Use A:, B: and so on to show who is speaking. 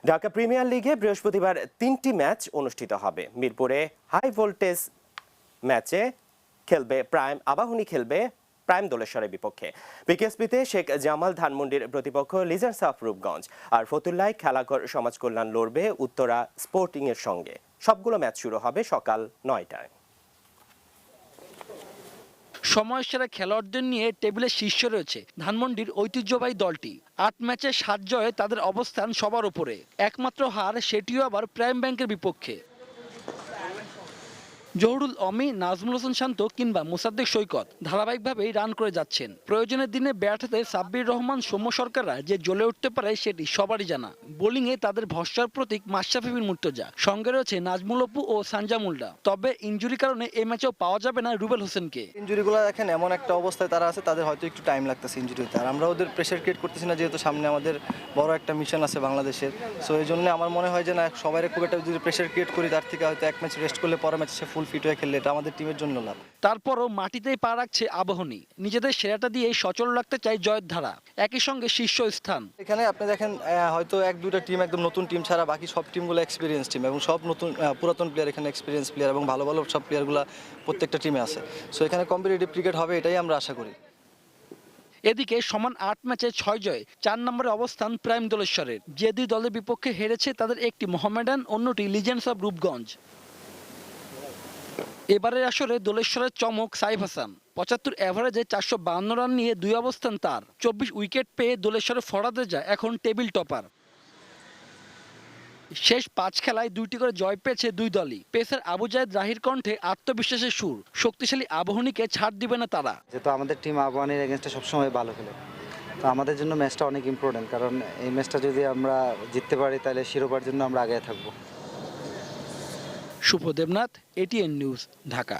A: Dhaka premier লিগে বৃহস্পতিবার 3টি ম্যাচ অনুষ্ঠিত হবে। মিরপুরে হাই ভোল্টেজ ম্যাচে আবাহনী খেলবে প্রাইম দোলেশ্বরের বিপক্ষে। বিকেএসপিতে শেখ জামাল ধানমন্ডির প্রতিপক্ষ লিজেন্ডস অফ রূপগঞ্জ, আর ফতুল্লায় খেলাঘর সমাজ কল্যাণ লড়বে উত্তরা স্পোর্টিং এর সঙ্গে। সবগুলো ম্যাচ শুরু হবে সকাল 9টায়।
B: সময়ের সেরা খেলোয়াড়দের নিয়ে টেবিলের শীর্ষে রয়েছে ধানমন্ডির ঐতিহ্যবাহী দলটি। 8 ম্যাচে 7 জয়ে তাদের অবস্থান সবার উপরে। একমাত্র হার, সেটিও আবার প্রাইম ব্যাংকের বিপক্ষে। জহুরুল অমি, নাজমুল হোসেন শান্ত কিংবা মোসাদ্দেক সৈকত ধারাবাহিকভাবেই রান করে যাচ্ছেন। প্রয়োজনের দিনে ব্যাট হাতে সাব্বির রহমান, সৌম্য সরকাররা যে জ্বলে উঠতে পারে সেটি সবারই জানা। বোলিংয়ে তাদের ভরসার প্রতীক মাশরাফি বিন মুর্তজা, সঙ্গে রয়েছে নাজমুল অপু ও সানজামুলরা। তবে ইনজুরি কারণে এই ম্যাচেও পাওয়া যাবে না রুবেল হোসেনকে।
C: ইনজুরিগুলো দেখেন এমন একটা অবস্থায় তারা আছে, তাদের হয়তো একটু টাইম লাগতেছে ইনজুরিতে। আর আমরা ওদের প্রেশার ক্রিয়েট করতেছি না, যেহেতু সামনে আমাদের বড় একটা মিশন আছে বাংলাদেশের। সো এই জন্য আমার মনে হয় যে না, সবাই খুব একটা যদি প্রেশার ক্রিয়েট করি, তার থেকে হয়তো এক ম্যাচ রেস্ট করলে পরের ম্যাচে সে ফুল ফিট হয়ে খেললে এটা আমাদের টিমের জন্য লাভ।
B: তারপরও মাটিতেই পা রাখছে আবাহনী। নিজেদের সেরাটা দিয়ে সচল রাখতে চায় জয়ের ধারা, একই সঙ্গে শীর্ষ স্থান।
C: এখানে আপনি দেখেন হয়তো 1-2টা টিম একদম নতুন টিম ছাড়া বাকি সব টিমগুলো এক্সপিরিয়েন্স টিম, এবং সব নতুন পুরাতন প্লেয়ার, এখানে এক্সপিরিয়েন্স প্লেয়ার এবং ভালো ভালো সব প্লেয়ারগুলো প্রত্যেকটা টিমে আছে। সো এখানে কম্পিটিটিভ ক্রিকেট হবে, এটাই আমরা আশা করি।
B: এদিকে সমান 8 ম্যাচে 6 জয়, 4 নম্বরে অবস্থান প্রাইম দোলেশ্বরের। যে দুই দলের বিপক্ষে হেরেছে তাদের একটি মোহামেডান, অন্যটি লিজেন্ডস অব রূপগঞ্জ। এবারের আসরে দোলেশ্বরের চমক সাইফ হাসান। 75 এভারেজে 452 রান নিয়ে 2 অবস্থান তার। 24 উইকেট পেয়ে দোলেশ্বরের ফরাদেজা এখন টেবিল টপার। শেষ 5 খেলায় 2টি করে জয় পেয়েছে দুই দলই। পেসার আবু জায়েদ রাহির কণ্ঠে আত্মবিশ্বাসের সুর। শক্তিশালী আবাহনীকে ছাড় দিবে না তারা।
D: যেহেতু আমাদের টিম আবাহনীর এগেনস্টে সবসময় ভালো খেলে, তো আমাদের জন্য ম্যাচটা অনেক ইম্পর্টেন্ট, কারণ এই ম্যাচটা যদি আমরা জিততে পারি তাহলে শিরোপার জন্য আমরা আগে থাকবো।
B: শুভ দেবনাথ, এটিএন নিউজ, ঢাকা।